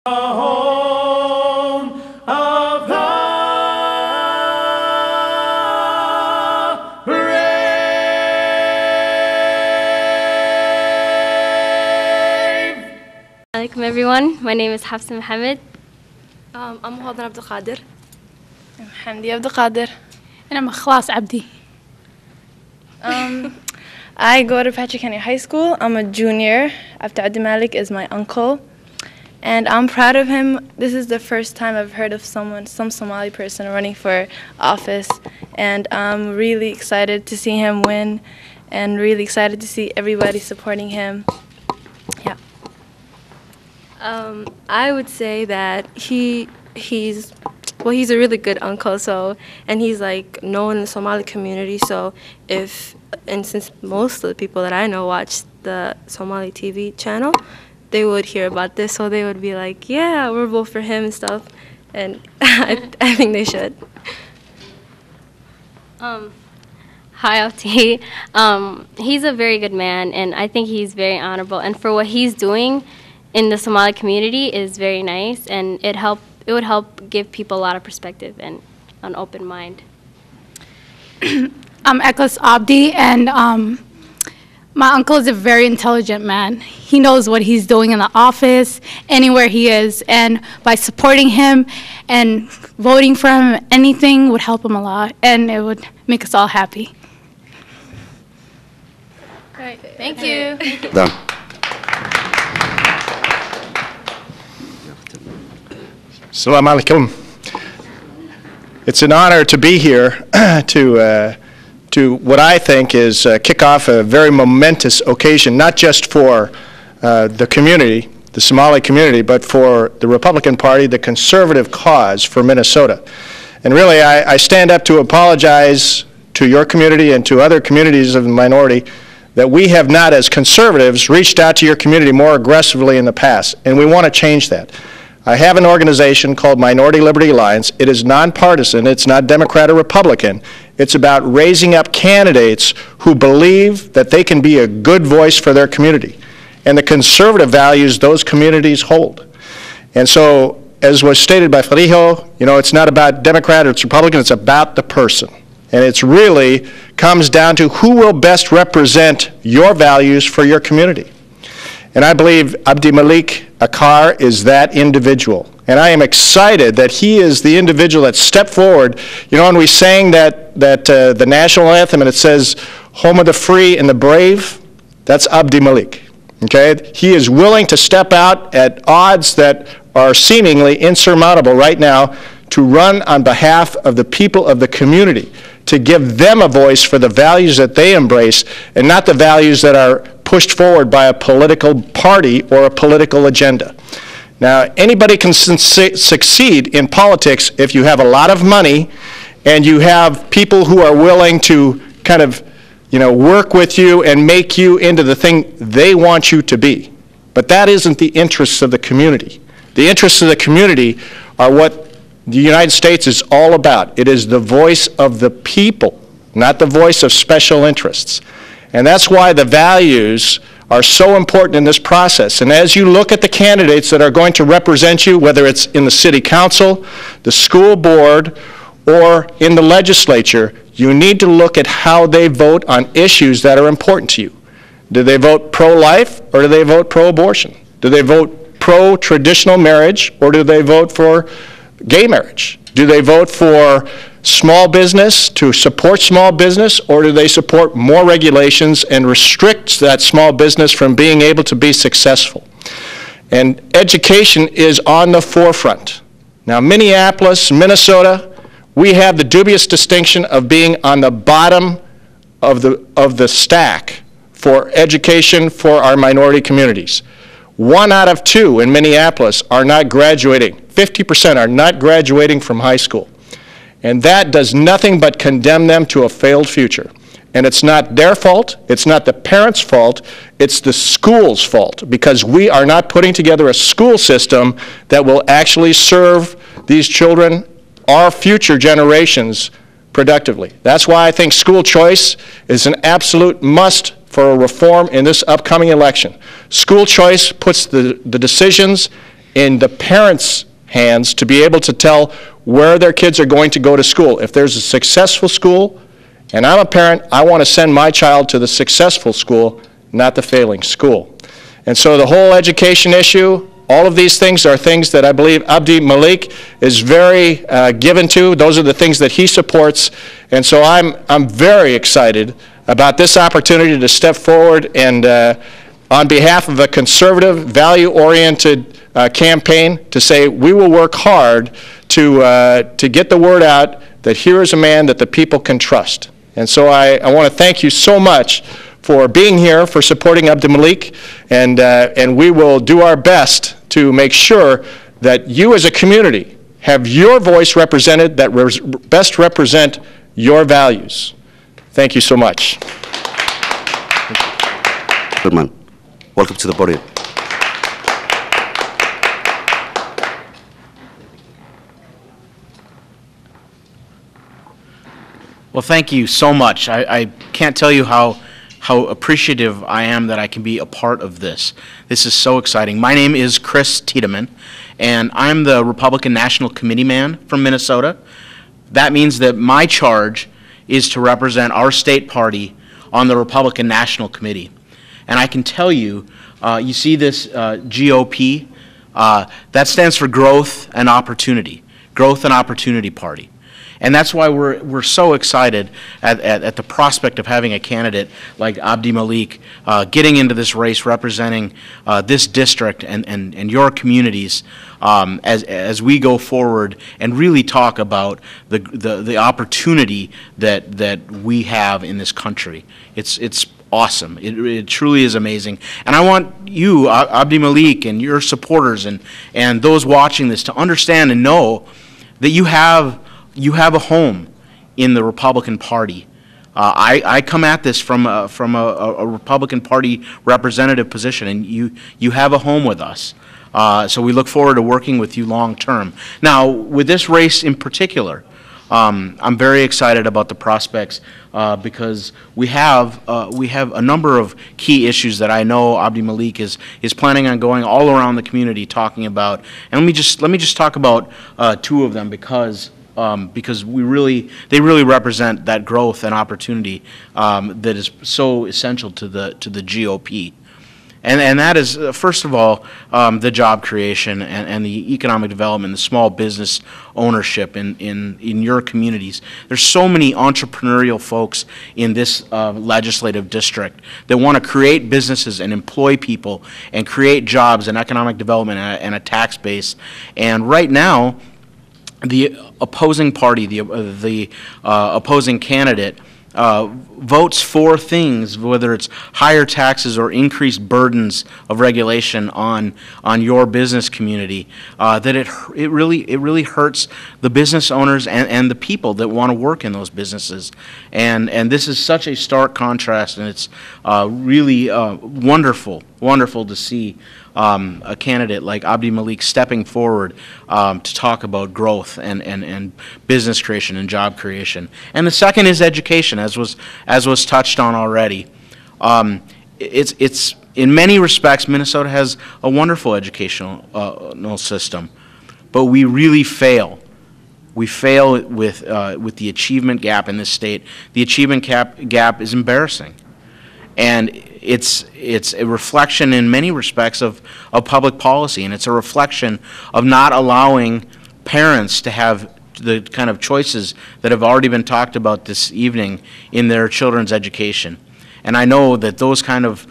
home of the brave. Alaikum everyone, my name is Hafsa Mohammed. I'm Hodan Abdul Qadir. I'm Hamdi Abdul Qadir. And I'm Khlas Abdi. I go to Patrick Henry High School. I'm a junior. Abdi Malik is my uncle. And I'm proud of him. This is the first time I've heard of some Somali person running for office. And I'm really excited to see him win and really excited to see everybody supporting him. Yeah. I would say that he's a really good uncle, and he's like known in the Somali community, and since most of the people that I know watch the Somali TV channel, they would hear about this, so they would be like, yeah, we'll vote for him and stuff, and I think they should. Hi, Abdi. He's a very good man, and I think he's very honorable, and for what he's doing in the Somali community is very nice, and it would help give people a lot of perspective and an open mind. I'm Eklas Abdi, and my uncle is a very intelligent man. He knows what he's doing in the office, anywhere he is, and by supporting him and voting for him, anything would help him a lot, and it would make us all happy. Great. Thank you. Done. Assalamu alaikum. It's an honor to be here to what I think is kick off a very momentous occasion, not just for the community, the Somali community, but for the Republican Party, the conservative cause for Minnesota. And really, I stand up to apologize to your community and to other communities of the minority that we have not, as conservatives, reached out to your community more aggressively in the past, and we want to change that. I have an organization called Minority Liberty Alliance. It is nonpartisan. It's not Democrat or Republican. It's about raising up candidates who believe that they can be a good voice for their community and the conservative values those communities hold. And so, as was stated by Farijo, it's not about Democrat or it's Republican, it's about the person. And it really comes down to who will best represent your values for your community. And I believe Abdi Malik Akar is that individual. And I am excited that he is the individual that stepped forward. When we sang the national anthem and it says, home of the free and the brave, that's Abdi Malik. Okay? He is willing to step out at odds that are seemingly insurmountable right now to run on behalf of the people of the community, to give them a voice for the values that they embrace and not the values that are pushed forward by a political party or a political agenda. Now, anybody can succeed in politics if you have a lot of money and you have people who are willing to kind of, work with you and make you into the thing they want you to be. But that isn't the interests of the community. The interests of the community are what the United States is all about. It is the voice of the people, not the voice of special interests. And that's why the values are so important in this process. And as you look at the candidates that are going to represent you, whether it's in the city council, the school board, or in the legislature, you need to look at how they vote on issues that are important to you. Do they vote pro-life or do they vote pro-abortion? Do they vote pro-traditional marriage or do they vote for gay marriage? Do they vote for small business, to support small business, or do they support more regulations and restrict that small business from being able to be successful? And education is on the forefront. Now, Minneapolis, Minnesota, we have the dubious distinction of being on the bottom of the stack for education for our minority communities. 1 out of 2 in Minneapolis are not graduating. 50% are not graduating from high school. And that does nothing but condemn them to a failed future. And it's not their fault, it's not the parents' fault, it's the school's fault, because we are not putting together a school system that will actually serve these children, our future generations, productively. That's why I think school choice is an absolute must for a reform in this upcoming election. School choice puts the decisions in the parents' hands to be able to tell where their kids are going to go to school. If there's a successful school, and I'm a parent, I want to send my child to the successful school, not the failing school. And so the whole education issue, all of these things are things that I believe Abdi Malik is very given to. Those are the things that he supports. And so I'm very excited about this opportunity to step forward and on behalf of a conservative, value-oriented campaign to say we will work hard to get the word out that here is a man that the people can trust. And so I want to thank you so much for being here, for supporting Abdi Malik, and we will do our best to make sure that you as a community have your voice represented that best represent your values. Thank you so much. Gentlemen, welcome to the podium. Well, thank you so much. I can't tell you how appreciative I am that I can be a part of this. This is so exciting. My name is Chris Tiedemann, and I'm the Republican National Committee man from Minnesota. That means that my charge is to represent our state party on the Republican National Committee. And I can tell you, you see this GOP, that stands for Growth and Opportunity, Growth and Opportunity Party. And that's why we're so excited at the prospect of having a candidate like Abdi Malik getting into this race representing this district and your communities as we go forward and really talk about the opportunity that we have in this country. It's awesome. It truly is amazing. And I want you, Abdi Malik, and your supporters and those watching this to understand and know that you have a home in the Republican Party. I come at this from a Republican Party representative position, and you have a home with us. So we look forward to working with you long term. Now, with this race in particular, I'm very excited about the prospects because we have a number of key issues that I know Abdi Malik is planning on going all around the community talking about. And let me just talk about two of them because they really represent that growth and opportunity that is so essential to the GOP. And that is, first of all, the job creation and the economic development, the small business ownership in your communities. There's so many entrepreneurial folks in this legislative district that want to create businesses and employ people and create jobs and economic development and a tax base. And right now, the opposing party, the opposing candidate, votes for things, whether it's higher taxes or increased burdens of regulation on your business community, that it really hurts the business owners and the people that want to work in those businesses. And this is such a stark contrast, and it's really wonderful to see a candidate like Abdi Malik stepping forward to talk about growth and business creation and job creation. And the second is education, as was touched on already. It's in many respects, Minnesota has a wonderful educational system, but we really fail. We fail with the achievement gap in this state. The achievement gap is embarrassing. And it's a reflection in many respects of public policy, and it's a reflection of not allowing parents to have the kind of choices that have already been talked about this evening in their children's education. And I know that those kind of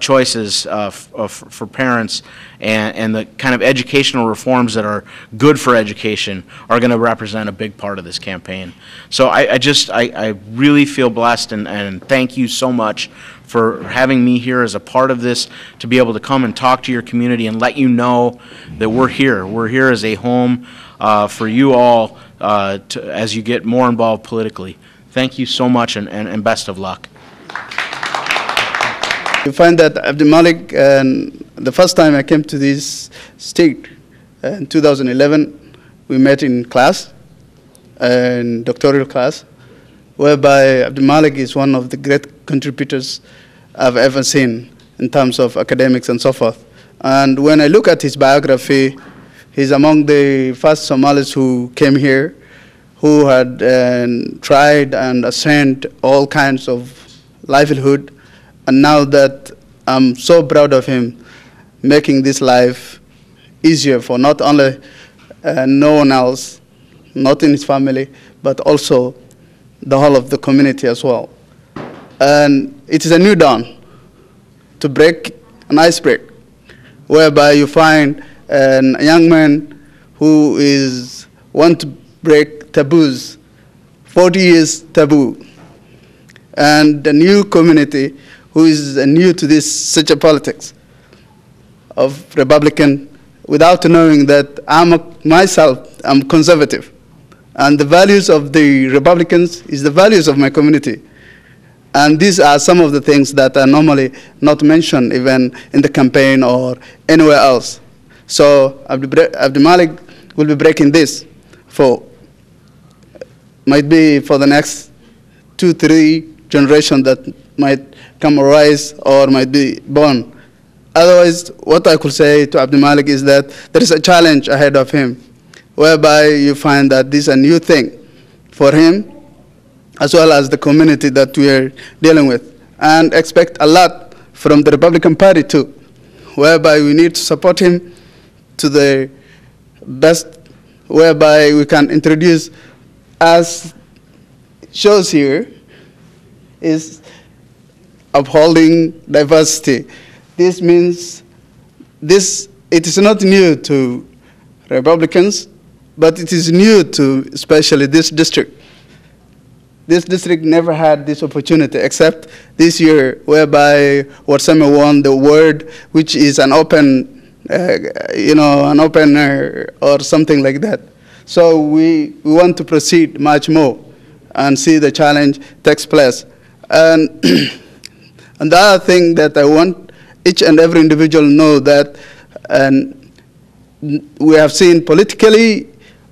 choices for parents and the kind of educational reforms that are good for education are going to represent a big part of this campaign. So I really feel blessed and thank you so much for having me here as a part of this, to be able to come and talk to your community and let you know that we're here. We're here as a home for you all as you get more involved politically. Thank you so much and best of luck. You find that Abdi Malik, the first time I came to this state in 2011, we met in class, in doctoral class, whereby Abdi Malik is one of the great contributors I've ever seen in terms of academics and so forth. And when I look at his biography, he's among the first Somalis who came here, who had tried and attained all kinds of livelihood. And now that I'm so proud of him, making this life easier for not only no one else, not in his family, but also the whole of the community as well. And it is a new dawn to break an ice break, whereby you find a young man who want to break taboos, 40 years taboo, and a new community who is new to this such a politics of Republican, without knowing that I'm conservative. And the values of the Republicans is the values of my community. And these are some of the things that are normally not mentioned even in the campaign or anywhere else. So Abdi Malik will be breaking this might be for the next 2-3 generations that might come arise or might be born. Otherwise, what I could say to Abdi Malik is that there is a challenge ahead of him, whereby you find that this is a new thing for him, as well as the community that we are dealing with, and expect a lot from the Republican Party too, whereby we need to support him to the best, whereby we can introduce, as shows here, is upholding diversity. This means it is not new to Republicans, but it is new to especially this district. This district never had this opportunity except this year, whereby Warsame won the award, which is an open, an opener or something like that. So we want to proceed much more and see the challenge takes place. And, and the other thing that I want each and every individual know that we have seen politically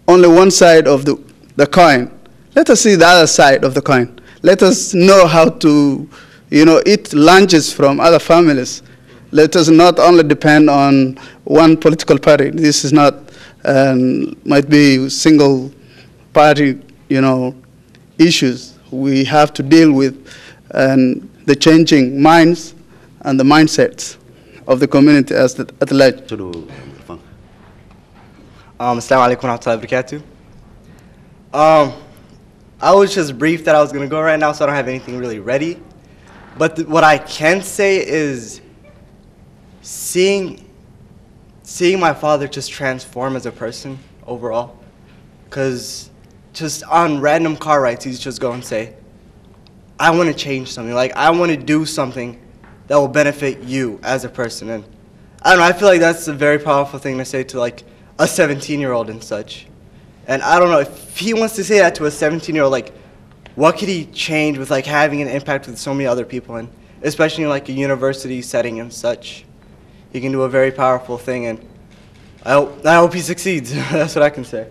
only one side of the coin. Let us see the other side of the coin. Let us know how to, eat lunches from other families. Let us not only depend on one political party. This is not, might be single party, issues. We have to deal with the changing minds and the mindsets of the community at large. Assalamu alaikum wa rahmatullahi wa barakatuh. I was just briefed that I was going to go right now, so I don't have anything really ready. But what I can say is seeing my father just transform as a person overall. Because just on random car rides, he's just go and say, I want to change something. Like, I want to do something that will benefit you as a person. And I don't know, I feel like that's a very powerful thing to say to like a 17-year-old and such. And I don't know, if he wants to say that to a 17-year-old, like, what could he change with like having an impact with so many other people, and especially in like a university setting and such. He can do a very powerful thing, and I hope he succeeds. That's what I can say.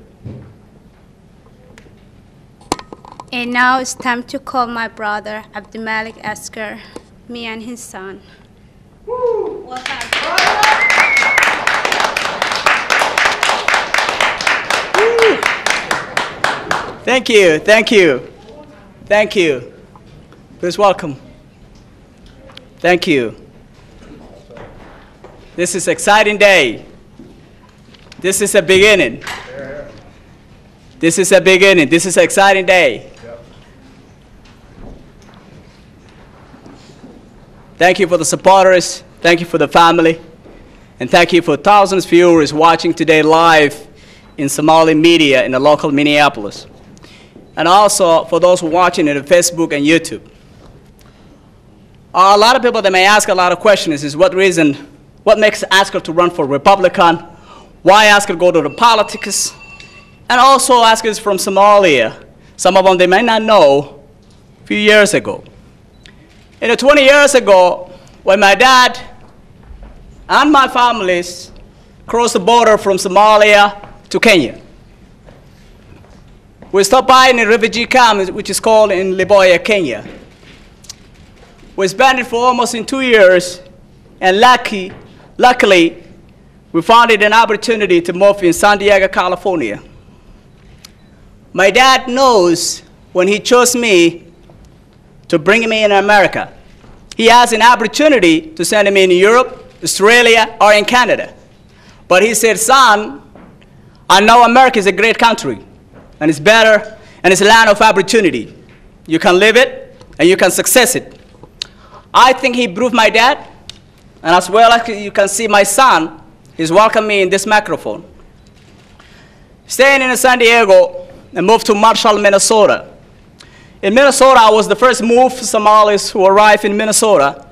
And now it's time to call my brother, Abdi Malik Asker, me and his son. Woo! Thank you, thank you, thank you. Please welcome. Thank you. This is an exciting day. This is a beginning. This is a beginning. This is an exciting day. Thank you for the supporters. Thank you for the family. And thank you for thousands of viewers watching today live in Somali media in the local Minneapolis. And also for those who are watching it on Facebook and YouTube. A lot of people that may ask a lot of questions is what makes Asker to run for Republican? Why Asker go to the politics? And also Asker is from Somalia. Some of them they may not know a few years ago. 20 years ago, when my dad and my families crossed the border from Somalia to Kenya, we stopped by in a refugee camp, which is called in Liboya, Kenya. We spent it for almost 2 years, and luckily, we found it an opportunity to move in San Diego, California. My dad knows when he chose me to bring me in America, he has an opportunity to send me in Europe, Australia, or in Canada. But he said, son, I know America is a great country, and it's better, and it's a land of opportunity. You can live it, and you can success it. I think he proved my dad, and as well as you can see my son, he's welcomed me in this microphone. Staying in San Diego, I moved to Marshall, Minnesota. In Minnesota, I was the first move Somalis who arrived in Minnesota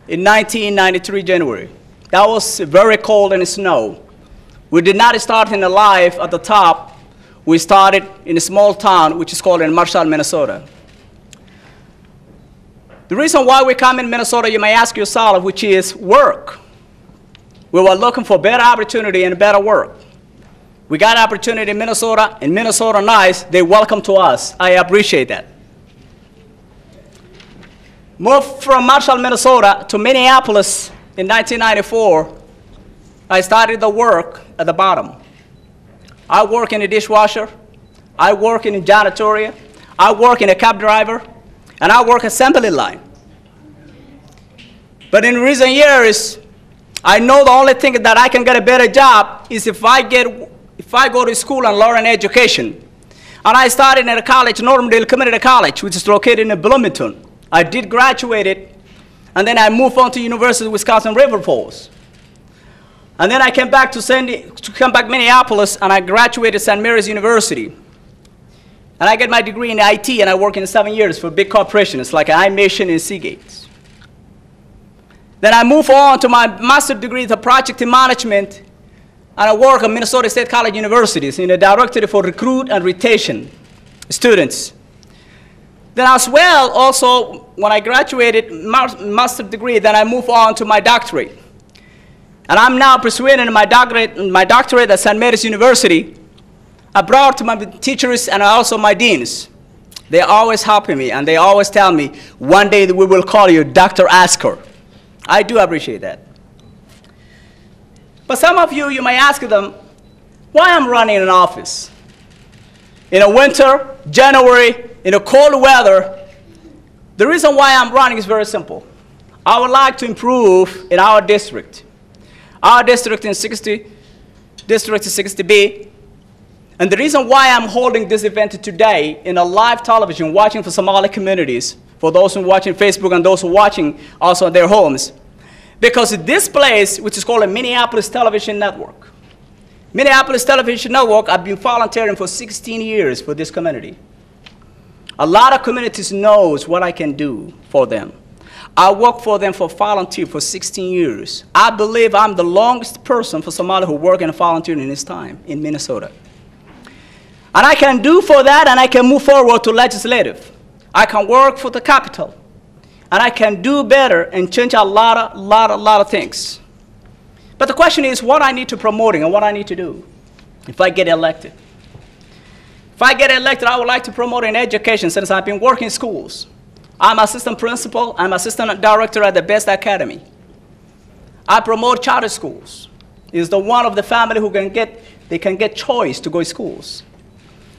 in 1993 January. That was very cold and snow. We did not start in the life at the top. We started in a small town, which is called in Marshall, Minnesota. The reason why we come in Minnesota, you may ask yourself, which is work. We were looking for better opportunity and better work. We got opportunity in Minnesota, and Minnesota nice, they welcome to us. I appreciate that. Moved from Marshall, Minnesota to Minneapolis in 1994. I started the work at the bottom. I work in a dishwasher, I work in a janitorial, I work in a cab driver, and I work assembly line. But in recent years, I know the only thing that I can get a better job is if I go to school and learn education. And I started at a college, Normandale Community College, which is located in Bloomington. I did graduate it, and then I moved on to University of Wisconsin River Falls. And then I came back to Minneapolis, and I graduated St. Mary's University. And I get my degree in IT, and I work in 7 years for big corporations like iMation and Seagate. Then I move on to my master's degree in project management, and I work at Minnesota State College Universities in the directorate for recruit and retention students. Then as well, also, when I graduated master's degree, then I move on to my doctorate. And I'm now pursuing my doctorate at St. Mary's University. I brought to my teachers and also my deans. They're always helping me, and they always tell me, one day we will call you Dr. Asker. I do appreciate that. But some of you may ask them, why I'm running an office? In a winter, January, in a cold weather, the reason why I'm running is very simple. I would like to improve in our district. Our district in District 60B. And the reason why I'm holding this event today in a live television, watching for Somali communities, for those who are watching Facebook and those who are watching also in their homes, because this place, which is called a Minneapolis Television Network. Minneapolis Television Network, I've been volunteering for 16 years for this community. A lot of communities knows what I can do for them. I work for them for volunteer for 16 years. I believe I'm the longest person for somebody who work and volunteer in this time in Minnesota. And I can do for that, and I can move forward to legislative. I can work for the capital. And I can do better and change a lot of things. But the question is what I need to promoting and what I need to do if I get elected. If I get elected, I would like to promote in education since I've been working in schools. I'm assistant principal, I'm assistant director at the Best Academy. I promote charter schools. It's the one of the family who can get choice to go to schools.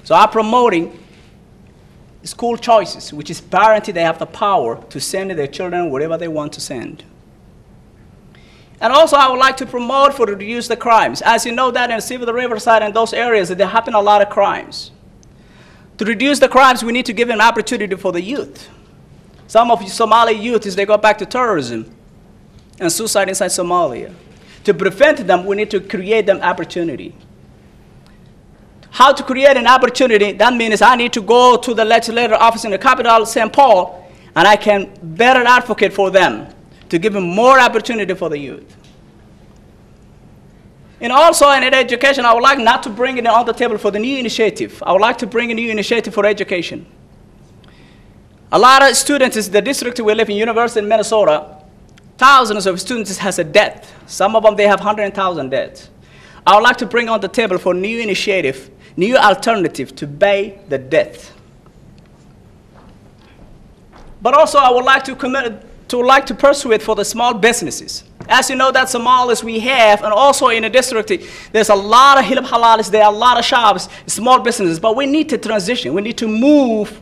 So I'm promoting school choices, which is parents, they have the power to send their children wherever they want to send. And also I would like to promote for reduce the crimes. As you know that in Civil Riverside and those areas, there happen a lot of crimes. To reduce the crimes, we need to give an opportunity for the youth. Some of Somali youth, they go back to terrorism and suicide inside Somalia. To prevent them, we need to create them opportunity. How to create an opportunity, that means I need to go to the legislative office in the capital, St. Paul, and I can better advocate for them to give them more opportunity for the youth. And also in education, I would like not to bring it on the table for the new initiative. I would like to bring a new initiative for education. A lot of students in the district we live in, University in Minnesota, thousands of students has a debt. Some of them, they have 100,000 debts. I would like to bring on the table for new initiative, new alternative to pay the debt. But also I would like to pursue it for the small businesses. As you know, that Somalis we have, and also in the district, there's a lot of hilab halalis, there are a lot of shops, small businesses, but we need to transition. We need to move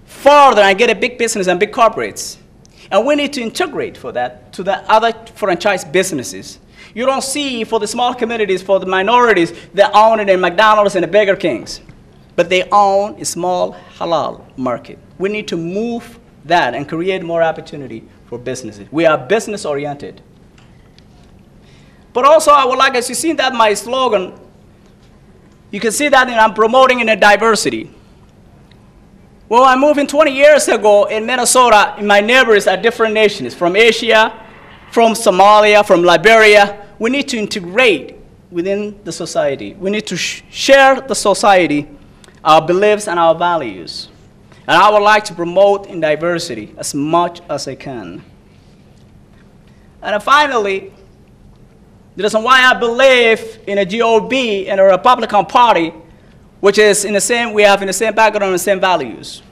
further and get a big business and big corporates. And we need to integrate for that to the other franchise businesses. You don't see for the small communities, for the minorities, they own it in McDonald's and the Burger Kings. But they own a small halal market. We need to move that and create more opportunity for businesses. We are business oriented. But also I would like, as you see that my slogan, you can see that I'm promoting in a diversity. Well, I moved in 20 years ago in Minnesota, and my neighbors are different nations, from Asia, from Somalia, from Liberia. We need to integrate within the society. We need to share the society, our beliefs and our values. And I would like to promote in diversity as much as I can. And finally, the reason why I believe in a GOP and a Republican Party, which is in the same, we have in the same background and the same values.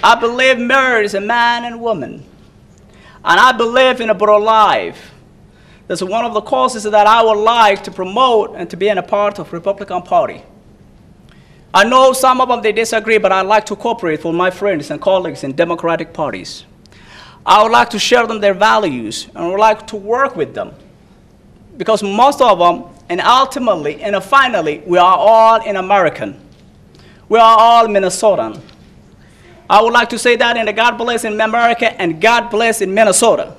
I believe marriage is a man and woman. And I believe in a pro-life. That's one of the causes that I would like to promote and to be in a part of Republican Party. I know some of them, they disagree, but I like to cooperate with my friends and colleagues in Democratic parties. I would like to share them their values, and I would like to work with them. Because most of them, and ultimately, and finally, we are all in American. We are all Minnesotan. I would like to say that in the God bless in America and God bless in Minnesota.